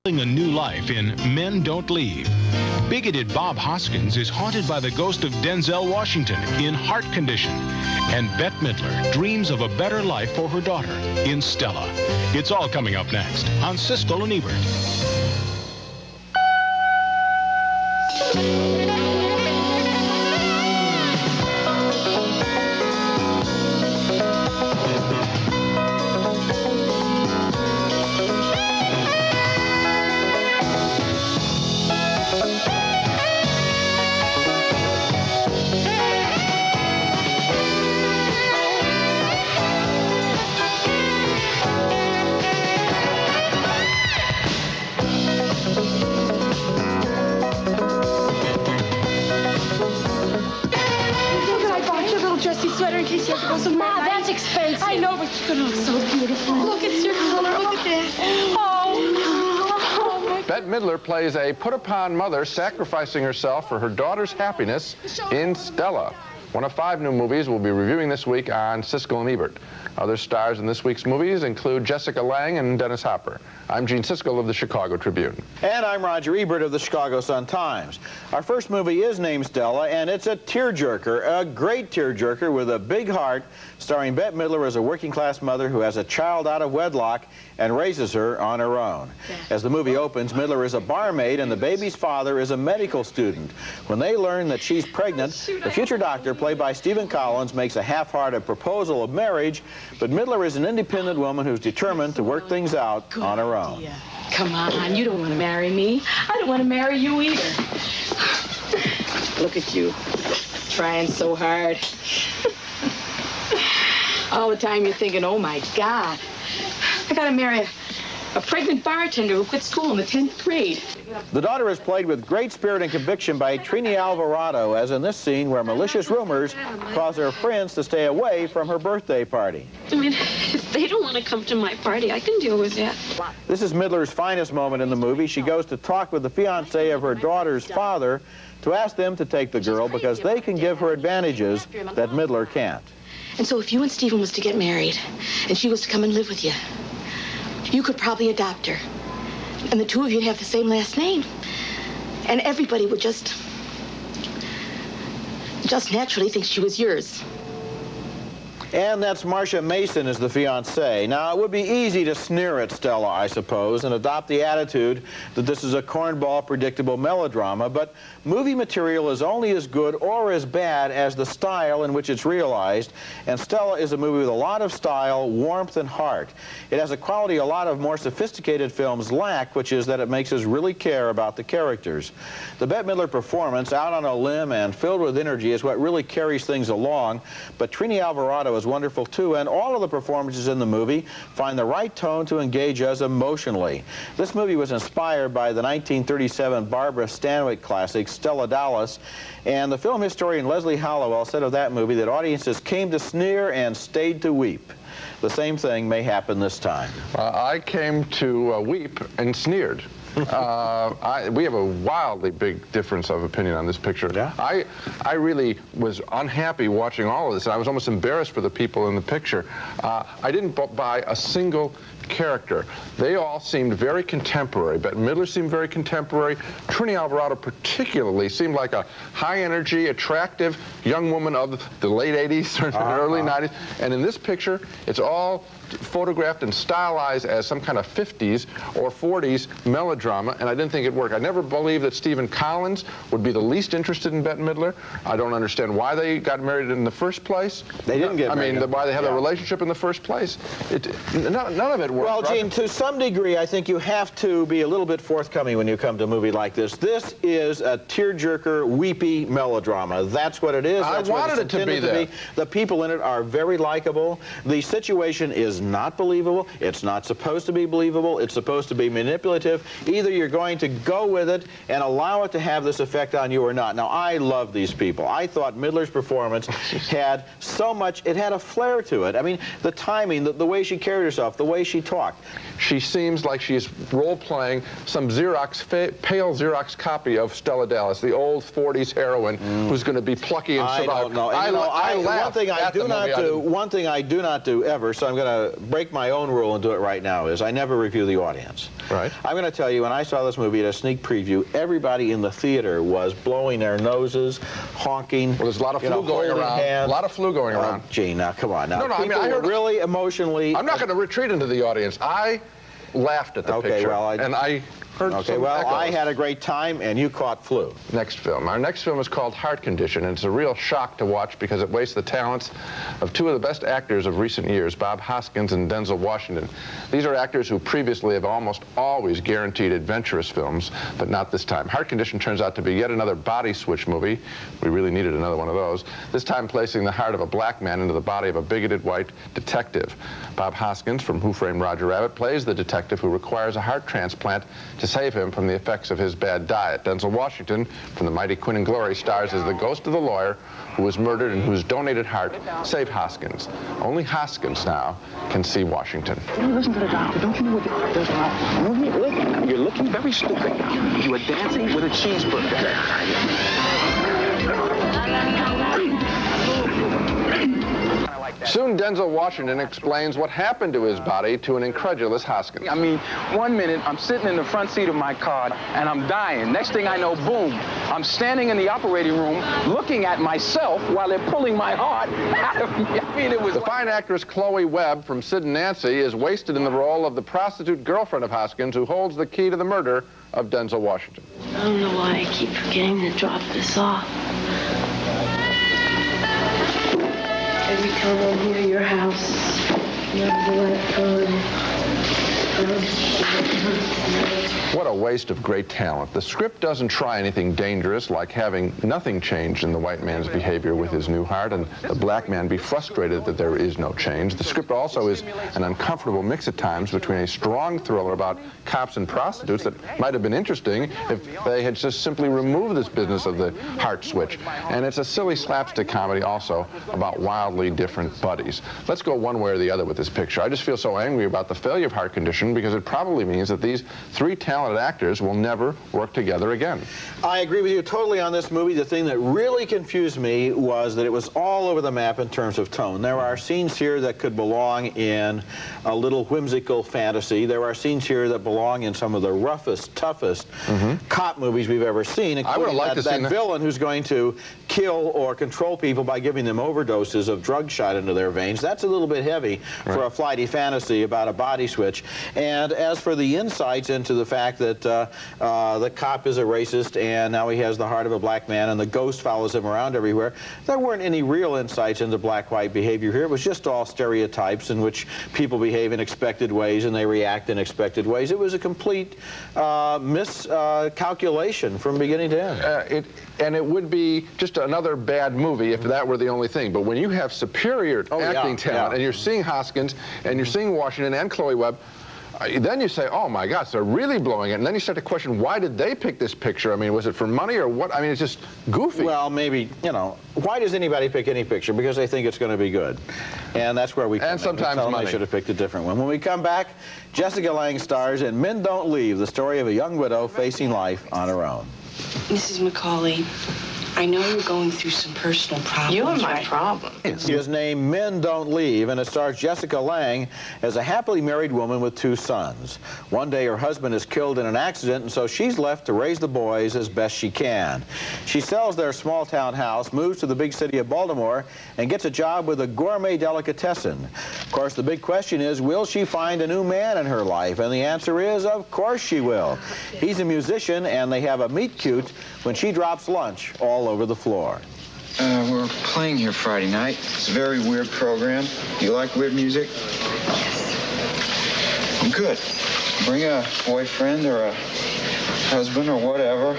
A new life in Men Don't Leave. Bigoted Bob Hoskins is haunted by the ghost of Denzel Washington in Heart Condition. And Bette Midler dreams of a better life for her daughter in Stella. It's all coming up next on Siskel and Ebert. Sweater in case you have to go somewhere. Ma, that's expensive. I know, but you're gonna look so beautiful. Look, it's your color. Look at that. Oh my God. Bette Midler plays a put-upon mother sacrificing herself for her daughter's happiness in Stella, one of 5 new movies we'll be reviewing this week on Siskel and Ebert. Other stars in this week's movies include Jessica Lange and Dennis Hopper. I'm Gene Siskel of the Chicago Tribune. And I'm Roger Ebert of the Chicago Sun-Times. Our first movie is named Stella, and it's a tearjerker, a great tearjerker with a big heart, starring Bette Midler as a working-class mother who has a child out of wedlock and raises her on her own. As the movie opens, Midler is a barmaid and the baby's father is a medical student. When they learn that she's pregnant, the future doctor, played by Stephen Collins, makes a half-hearted proposal of marriage, but Midler is an independent woman who's determined to work things out on her own. Come on, you don't want to marry me. I don't want to marry you either. Look at you, trying so hard. All the time you're thinking, oh my God, I gotta marry a pregnant bartender who quit school in the 10th grade. The daughter is played with great spirit and conviction by Trini Alvarado, as in this scene where malicious rumors cause her friends to stay away from her birthday party. I mean, if they don't want to come to my party, I can deal with that. This is Midler's finest moment in the movie. She goes to talk with the fiancé of her daughter's father to ask them to take the girl because they can give her advantages that Midler can't. And so if you and Stephen was to get married and she was to come and live with you, you could probably adopt her. And the two of you'd have the same last name. And everybody would just naturally think she was yours. And that's Marcia Mason as the fiancée. Now, it would be easy to sneer at Stella, I suppose, and adopt the attitude that this is a cornball, predictable melodrama, but movie material is only as good or as bad as the style in which it's realized, and Stella is a movie with a lot of style, warmth, and heart. It has a quality a lot of more sophisticated films lack, which is that it makes us really care about the characters. The Bette Midler performance, out on a limb and filled with energy, is what really carries things along, but Trini Alvarado is wonderful too, and all of the performances in the movie find the right tone to engage us emotionally. This movie was inspired by the 1937 Barbara Stanwyck classic, Stella Dallas, and the film historian Leslie Hallowell said of that movie that audiences came to sneer and stayed to weep. The same thing may happen this time. I came to weep and sneered. We have a wildly big difference of opinion on this picture. Yeah? I really was unhappy watching all of this, and I was almost embarrassed for the people in the picture. I didn't buy a single character. They all seemed very contemporary. Bette Midler seemed very contemporary. Trini Alvarado particularly seemed like a high-energy, attractive young woman of the late 80s or the early 90s. And in this picture, it's all photographed and stylized as some kind of 50s or 40s melodrama, and I didn't think it worked. I never believed that Stephen Collins would be the least interested in Bette Midler. I don't understand why they got married in the first place. They didn't get married. I mean, why they had a relationship in the first place. None of it worked. Well, Gene, to some degree, I think you have to be a little bit forthcoming when you come to a movie like this. This is a tearjerker, weepy melodrama. That's what it is. That's I wanted it to be that. The people in it are very likable. The situation is not believable. It's not supposed to be believable. It's supposed to be manipulative. Either you're going to go with it and allow it to have this effect on you or not. Now, I love these people. I thought Midler's performance had so much, it had a flair to it. I mean, the timing, the way she carried herself, the way she talked. She seems like she's role-playing some pale Xerox copy of Stella Dallas, the old 40s heroine who's going to be plucky and survive. I don't know. One thing I do not do ever, so I'm going to break my own rule and do it right now, is I never review the audience. Right. I'm going to tell you you, when I saw this movie at a sneak preview, everybody in the theater was blowing their noses, honking. Well, there's a lot of flu going around. A lot of flu going around. Gee, now, come on. Now, no, I mean, I heard really emotionally... I'm not going to retreat into the audience. I laughed at the picture, and I heard some echoes. I had a great time, and you caught flu. Next film. Our next film is called Heart Condition, and it's a real shock to watch because it wastes the talents of two of the best actors of recent years, Bob Hoskins and Denzel Washington. These are actors who previously have almost always guaranteed adventurous films, but not this time. Heart Condition turns out to be yet another body switch movie. We really needed another one of those. This time placing the heart of a black man into the body of a bigoted white detective. Bob Hoskins, from Who Framed Roger Rabbit, plays the detective who requires a heart transplant to save him from the effects of his bad diet. Denzel Washington, from The Mighty Quinn and Glory, stars as the ghost of the lawyer who was murdered and whose donated heart saved Hoskins. Only Hoskins now can see Washington. Listen to the doctor. Don't you know what the doctor does now? Listen, you're looking very stupid now. You are dancing with a cheeseburger. Soon, Denzel Washington explains what happened to his body to an incredulous Hoskins. I mean, 1 minute, I'm sitting in the front seat of my car, and I'm dying. Next thing I know, boom, I'm standing in the operating room looking at myself while they're pulling my heart out of me. I mean, it was... The fine actress Chloe Webb from Sid and Nancy is wasted in the role of the prostitute girlfriend of Hoskins who holds the key to the murder of Denzel Washington. I don't know why I keep forgetting to drop this off. Every time I'm near your house, you have to let it go. What a waste of great talent. The script doesn't try anything dangerous, like having nothing changed in the white man's behavior with his new heart and the black man be frustrated that there is no change. The script also is an uncomfortable mix at times between a strong thriller about cops and prostitutes that might have been interesting if they had just simply removed this business of the heart switch. And it's a silly slapstick comedy also about wildly different buddies. Let's go one way or the other with this picture. I just feel so angry about the failure of Heart Condition because it probably means that these three talented actors will never work together again. I agree with you totally on this movie. The thing that really confused me was that it was all over the map in terms of tone. There are scenes here that could belong in a little whimsical fantasy. There are scenes here that belong in some of the roughest, toughest cop movies we've ever seen, including that villain who's going to kill or control people by giving them overdoses of drugs shot into their veins. That's a little bit heavy for a flighty fantasy about a body switch. And as for the insights into the fact that the cop is a racist and now he has the heart of a black man and the ghost follows him around everywhere, there weren't any real insights into black-white behavior here. It was just all stereotypes in which people behave in expected ways and they react in expected ways. It was a complete miscalculation from beginning to end. And it would be just another bad movie if that were the only thing. But when you have superior acting talent and you're seeing Hoskins and you're seeing Washington and Chloe Webb, then you say, oh my gosh, they're really blowing it. And then you start to question, why did they pick this picture? I mean, was it for money or what? I mean, it's just goofy. Well, maybe, you know, why does anybody pick any picture? Because they think it's going to be good. And that's where we come in. Sometimes money. They should have picked a different one. When we come back, Jessica Lange stars in Men Don't Leave, the story of a young widow facing life on her own. Mrs. McCauley, I know you're going through some personal problems. You are my problem. It is named Men Don't Leave, and it stars Jessica Lange as a happily married woman with 2 sons. One day her husband is killed in an accident, and so she's left to raise the boys as best she can. She sells their small-town house, moves to the big city of Baltimore, and gets a job with a gourmet delicatessen. Of course, the big question is, will she find a new man in her life? And the answer is, of course she will. He's a musician, and they have a meet-cute when she drops lunch all over the floor. We're playing here Friday night. It's a very weird program. Do you like weird music? Yes. Good. Bring a boyfriend or a husband or whatever.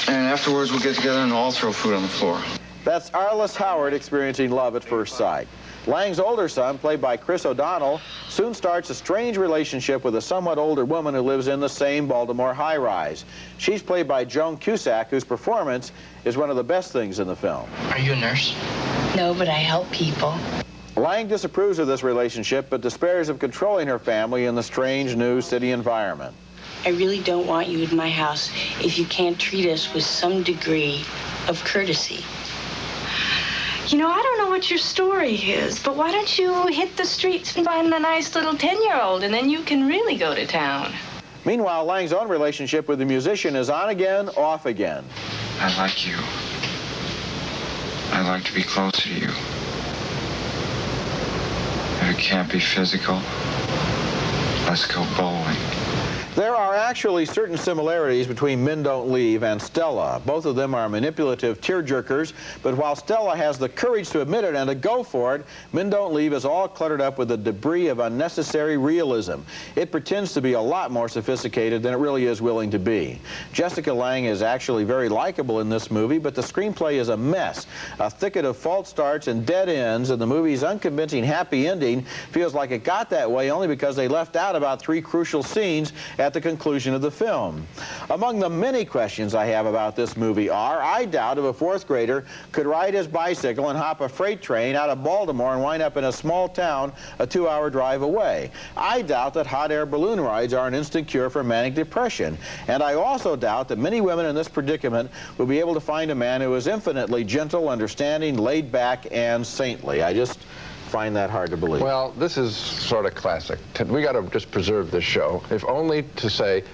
And afterwards we'll get together and all throw food on the floor. That's Arliss Howard experiencing love at first sight. Lange's older son, played by Chris O'Donnell, soon starts a strange relationship with a somewhat older woman who lives in the same Baltimore high-rise. She's played by Joan Cusack, whose performance is one of the best things in the film. Are you a nurse? No, but I help people. Lange disapproves of this relationship, but despairs of controlling her family in the strange new city environment. I really don't want you in my house if you can't treat us with some degree of courtesy. You know, I don't know what your story is, but why don't you hit the streets and find a nice little 10-year-old, and then you can really go to town. Meanwhile, Lang's own relationship with the musician is on again, off again. I like you. I'd like to be closer to you. If it can't be physical, let's go bowling. There are actually certain similarities between Men Don't Leave and Stella. Both of them are manipulative tearjerkers, but while Stella has the courage to admit it and to go for it, Men Don't Leave is all cluttered up with the debris of unnecessary realism. It pretends to be a lot more sophisticated than it really is willing to be. Jessica Lange is actually very likable in this movie, but the screenplay is a mess. A thicket of false starts and dead ends, and the movie's unconvincing happy ending feels like it got that way only because they left out about 3 crucial scenes at the conclusion of the film. Among the many questions I have about this movie are, I doubt if a 4th grader could ride his bicycle and hop a freight train out of Baltimore and wind up in a small town a 2-hour drive away. I doubt that hot air balloon rides are an instant cure for manic depression. And I also doubt that many women in this predicament will be able to find a man who is infinitely gentle, understanding, laid back, and saintly. I just find that hard to believe. Well, this is sort of classic. We got to just preserve this show, if only to say,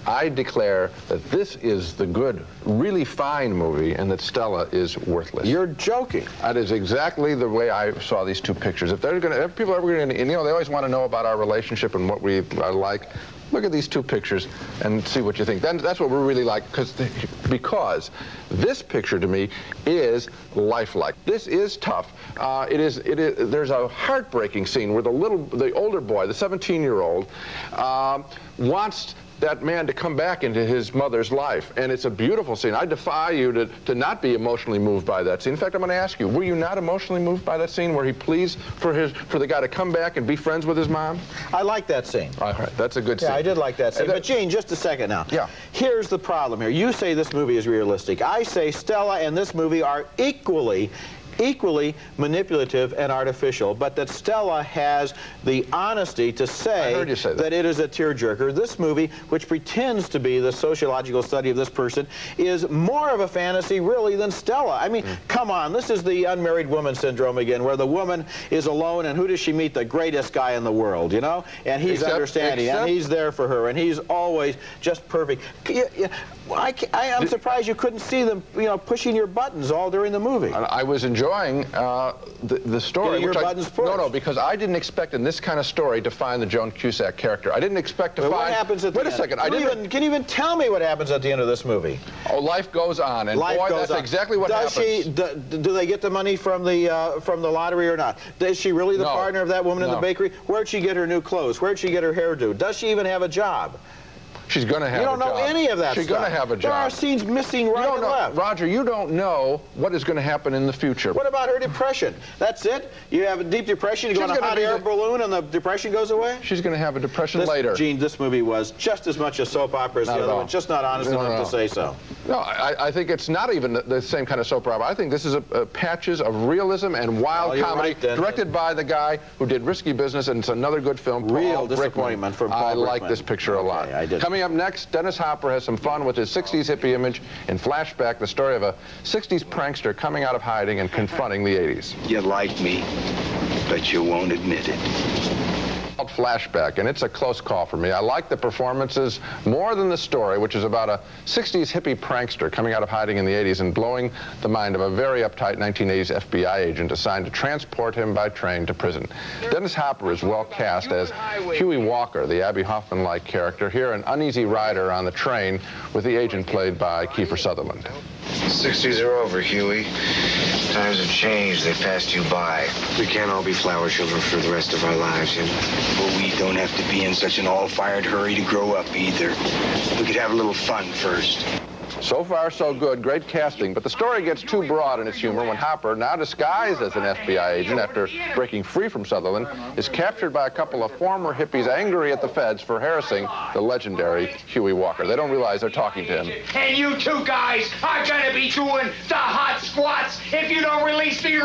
I declare that this is the good, really fine movie, and that Stella is worthless. You're joking. That is exactly the way I saw these 2 pictures. If they're going to, if people are ever going to, you know, they always want to know about our relationship and what we are like. Look at these 2 pictures and see what you think. Then that's what we really like, because this picture to me is lifelike. This is tough. There's a heartbreaking scene where the older boy, the 17-year-old, wants that man to come back into his mother's life, and it's a beautiful scene. I defy you to not be emotionally moved by that scene. In fact, I'm going to ask you, were you not emotionally moved by that scene where he pleads for the guy to come back and be friends with his mom? I like that scene. All right, that's a good scene. Yeah, I did like that scene. But Gene, just a second now. Yeah. Here's the problem here. You say this movie is realistic. I say Stella and this movie are equally manipulative and artificial, but that Stella has the honesty to say, that it is a tearjerker. This movie, which pretends to be the sociological study of this person, is more of a fantasy, really, than Stella. I mean, come on, this is the unmarried woman syndrome again, where the woman is alone, and who does she meet? The greatest guy in the world, you know? And he's understanding, and he's there for her, and he's always just perfect. I'm surprised you couldn't see them, you know, pushing your buttons all during the movie. I was enjoying the story. Your buttons pushed. No, because I didn't expect in this kind of story to find the Joan Cusack character. I didn't expect to find... What happens at the end? Wait a second. Can you even tell me what happens at the end of this movie? Oh, life goes on, and boy, that's exactly what happens. Do they get the money from the lottery or not? Is she really the partner of that woman in the bakery? Where'd she get her new clothes? Where'd she get her hairdo? Does she even have a job? She's going to have a job. You don't know any of that stuff. She's going to have a job. There are scenes missing right and left. Roger, you don't know what is going to happen in the future. What about her depression? That's it? You have a deep depression, you go on a hot air balloon, and the depression goes away? She's going to have a depression later. Gene, this movie was just as much a soap opera as the other one. Just not honest enough to say so. No, I think it's not even the same kind of soap opera. I think this is patches of realism and wild comedy, directed by the guy who did Risky Business, and it's another good film. Real disappointment from Paul Brickman. I like this picture a lot. Coming up next, Dennis Hopper has some fun with his 60s hippie image in Flashback, the story of a 60s prankster coming out of hiding and confronting the 80s. You like me, but you won't admit it. Flashback, and it's a close call for me. I like the performances more than the story, which is about a 60s hippie prankster coming out of hiding in the 80s and blowing the mind of a very uptight 1980s FBI agent assigned to transport him by train to prison. Dennis Hopper is well cast as Huey Walker, the Abby Hoffman-like character, here an uneasy rider on the train with the agent played by Kiefer Sutherland. 60s are over, Huey. Times have changed. They passed you by. We can't all be flower children for the rest of our lives, you know. But we don't have to be in such an all-fired hurry to grow up either. We could have a little fun first. So far, so good. Great casting. But the story gets too broad in its humor when Hopper, now disguised as an FBI agent after breaking free from Sutherland, is captured by a couple of former hippies angry at the feds for harassing the legendary Huey Walker. They don't realize they're talking to him. And you two guys are going to be doing the hot squats if you don't release me.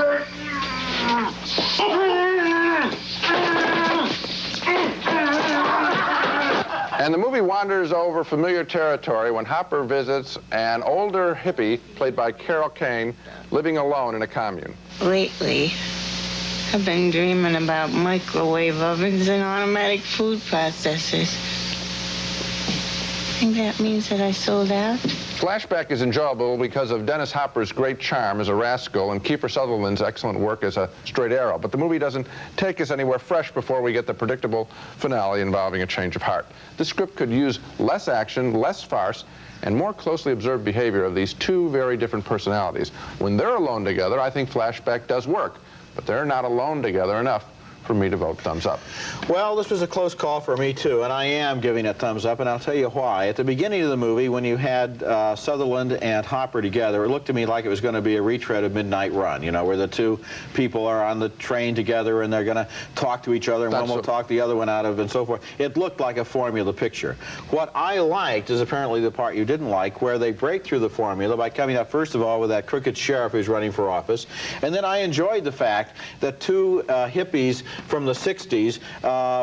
And the movie wanders over familiar territory when Hopper visits an older hippie, played by Carol Kane, living alone in a commune. Lately, I've been dreaming about microwave ovens and automatic food processors. think that means that I sold out? Flashback is enjoyable because of Dennis Hopper's great charm as a rascal and Kiefer Sutherland's excellent work as a straight arrow. But the movie doesn't take us anywhere fresh before we get the predictable finale involving a change of heart. The script could use less action, less farce, and more closely observed behavior of these two very different personalities. When they're alone together, I think Flashback does work, but they're not alone together enough for me to vote thumbs up. Well, this was a close call for me, too, and I am giving it thumbs up, and I'll tell you why. At the beginning of the movie, when you had Sutherland and Hopper together, it looked to me like it was going to be a retread of Midnight Run, you know, where the two people are on the train together and they're going to talk to each other, and one will talk the other one out of, and so forth. It looked like a formula picture. What I liked is apparently the part you didn't like, where they break through the formula by coming up, first of all, with that crooked sheriff who's running for office, and then I enjoyed the fact that two hippies from the 60s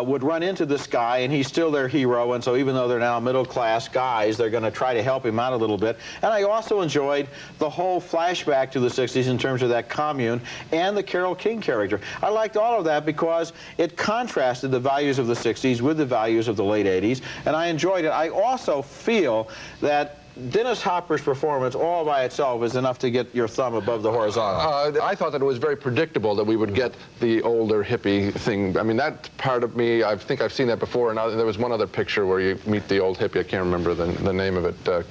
would run into this guy, and he's still their hero, and so even though they're now middle-class guys, they're going to try to help him out a little bit. And I also enjoyed the whole flashback to the 60s in terms of that commune and the Carole King character. I liked all of that because it contrasted the values of the 60s with the values of the late 80s, and I enjoyed it. I also feel that Dennis Hopper's performance all by itself is enough to get your thumb above the horizontal. I thought that it was very predictable that we would get the older hippie thing. I mean, that part of me, I think I've seen that before, and there was one other picture where you meet the old hippie. I can't remember the name of it a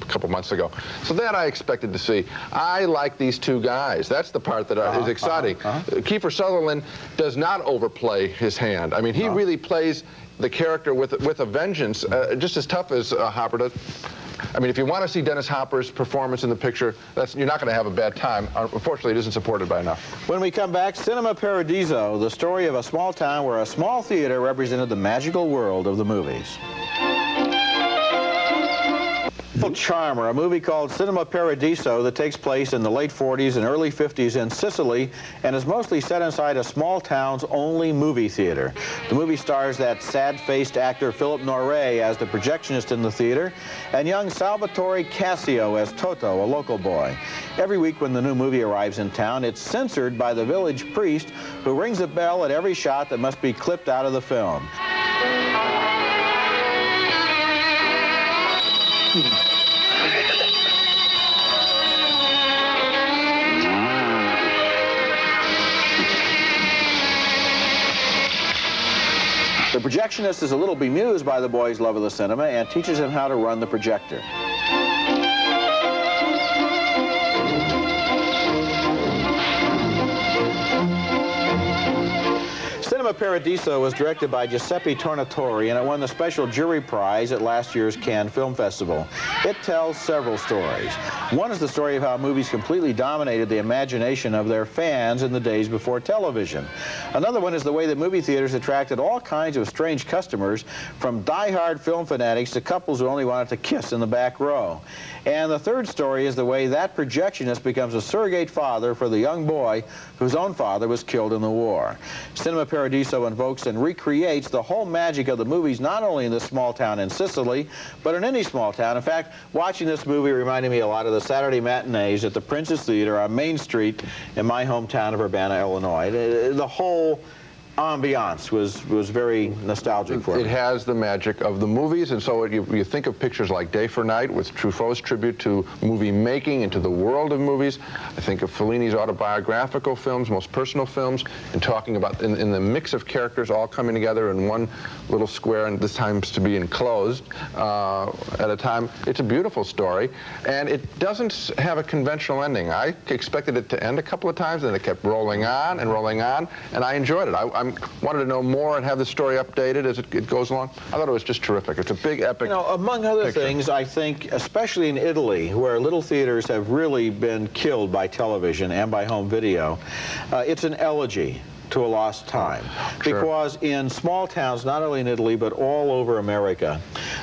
couple months ago. So that I expected to see. I like these two guys. That's the part that is exciting. Kiefer Sutherland does not overplay his hand. I mean, he really plays the character with a vengeance, just as tough as Hopper does. I mean, if you want to see Dennis Hopper's performance in the picture, you're not going to have a bad time. Unfortunately, it isn't supported by enough. When we come back, Cinema Paradiso, the story of a small town where a small theater represented the magical world of the movies. Charmer, a movie called Cinema Paradiso that takes place in the late 40s and early 50s in Sicily and is mostly set inside a small town's only movie theater. The movie stars that sad-faced actor Philip Noiret as the projectionist in the theater and young Salvatore Cassio as Toto, a local boy. Every week when the new movie arrives in town, it's censored by the village priest who rings a bell at every shot that must be clipped out of the film. The projectionist is a little bemused by the boy's love of the cinema and teaches him how to run the projector. Cinema Paradiso was directed by Giuseppe Tornatore, and it won the special jury prize at last year's Cannes Film Festival. It tells several stories. One is the story of how movies completely dominated the imagination of their fans in the days before television. Another one is the way that movie theaters attracted all kinds of strange customers, from die-hard film fanatics to couples who only wanted to kiss in the back row. And the third story is the way that projectionist becomes a surrogate father for the young boy whose own father was killed in the war. Cinema Paradiso invokes and recreates the whole magic of the movies, not only in this small town in Sicily, but in any small town. In fact, watching this movie reminded me a lot of the Saturday matinees at the Princess Theater on Main Street in my hometown of Urbana, Illinois. The whole ambiance was very nostalgic for me. It has the magic of the movies, and so you think of pictures like Day for Night with Truffaut's tribute to movie making and to the world of movies. I think of Fellini's autobiographical films, most personal films, and talking about in the mix of characters all coming together in one little square, and this time's to be enclosed at a time. It's a beautiful story, and it doesn't have a conventional ending. I expected it to end a couple of times, and it kept rolling on, and I enjoyed it. I wanted to know more and have the story updated as it goes along. I thought it was just terrific. It's a big, epic among other things, I think, especially in Italy, where little theaters have really been killed by television and by home video, it's an elegy to a lost time. Sure. Because in small towns, not only in Italy, but all over America,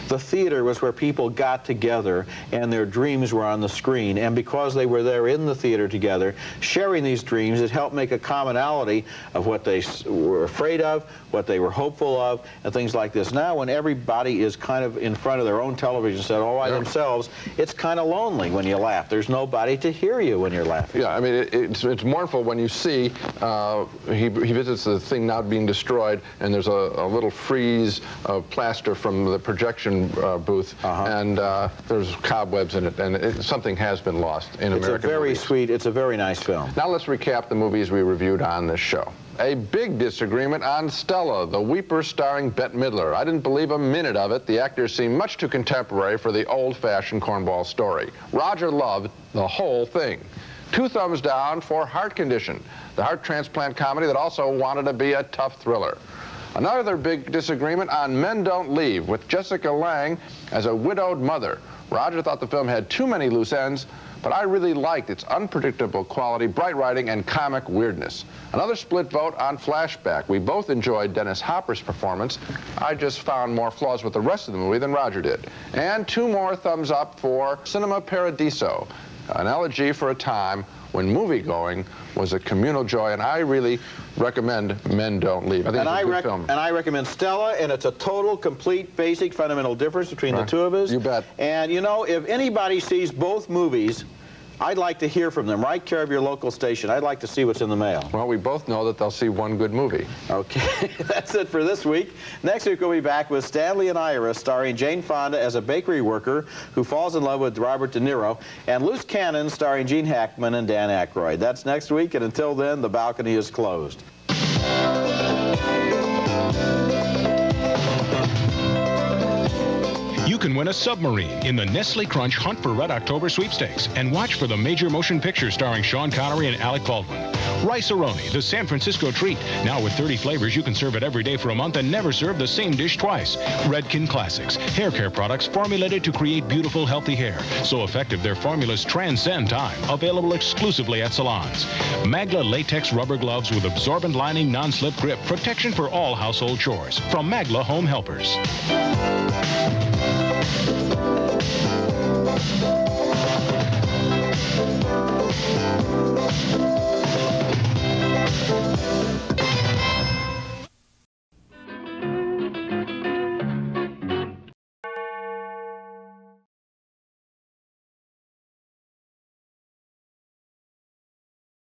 the theater was where people got together and their dreams were on the screen. And because they were there in the theater together, sharing these dreams, it helped make a commonality of what they were afraid of, what they were hopeful of, and things like this. Now, when everybody is kind of in front of their own television set all by themselves, it's kind of lonely when you laugh. There's nobody to hear you when you're laughing. Yeah, I mean, it's mournful when you see he visits the thing now being destroyed, and there's a little frieze of plaster from the projection production booth, and there's cobwebs in it, and something has been lost in American It's a very movies. sweet, it's a very nice film. Now let's recap the movies we reviewed on this show. A big disagreement on Stella, the Weeper starring Bette Midler. I didn't believe a minute of it. The actors seemed much too contemporary for the old-fashioned cornball story. Roger loved the whole thing. 2 thumbs down for Heart Condition, the heart transplant comedy that also wanted to be a tough thriller. Another big disagreement on Men Don't Leave, with Jessica Lange as a widowed mother. Roger thought the film had too many loose ends, but I really liked its unpredictable quality, bright writing, and comic weirdness. Another split vote on Flashback. We both enjoyed Dennis Hopper's performance. I just found more flaws with the rest of the movie than Roger did. And 2 more thumbs up for Cinema Paradiso, an elegy for a time when movie-going was a communal joy, and I really recommend Men Don't Leave. I think it's a good film. And I recommend Stella, and it's a total, complete, basic, fundamental difference between the two of us. You bet. And, you know, if anybody sees both movies, I'd like to hear from them. Write care of your local station. I'd like to see what's in the mail. Well, we both know that they'll see one good movie. Okay, that's it for this week. Next week we'll be back with Stanley and Ira, starring Jane Fonda as a bakery worker who falls in love with Robert De Niro, and Loose Cannon starring Gene Hackman and Dan Aykroyd. That's next week, and until then, the balcony is closed. You can win a submarine in the Nestle Crunch Hunt for Red October sweepstakes and watch for the major motion picture starring Sean Connery and Alec Baldwin. Rice-A-Roni, the San Francisco treat. Now with 30 flavors, you can serve it every day for a month and never serve the same dish twice. Redken Classics, hair care products formulated to create beautiful, healthy hair. So effective, their formulas transcend time. Available exclusively at salons. Magla latex rubber gloves with absorbent lining, non-slip grip. Protection for all household chores. From Magla Home Helpers.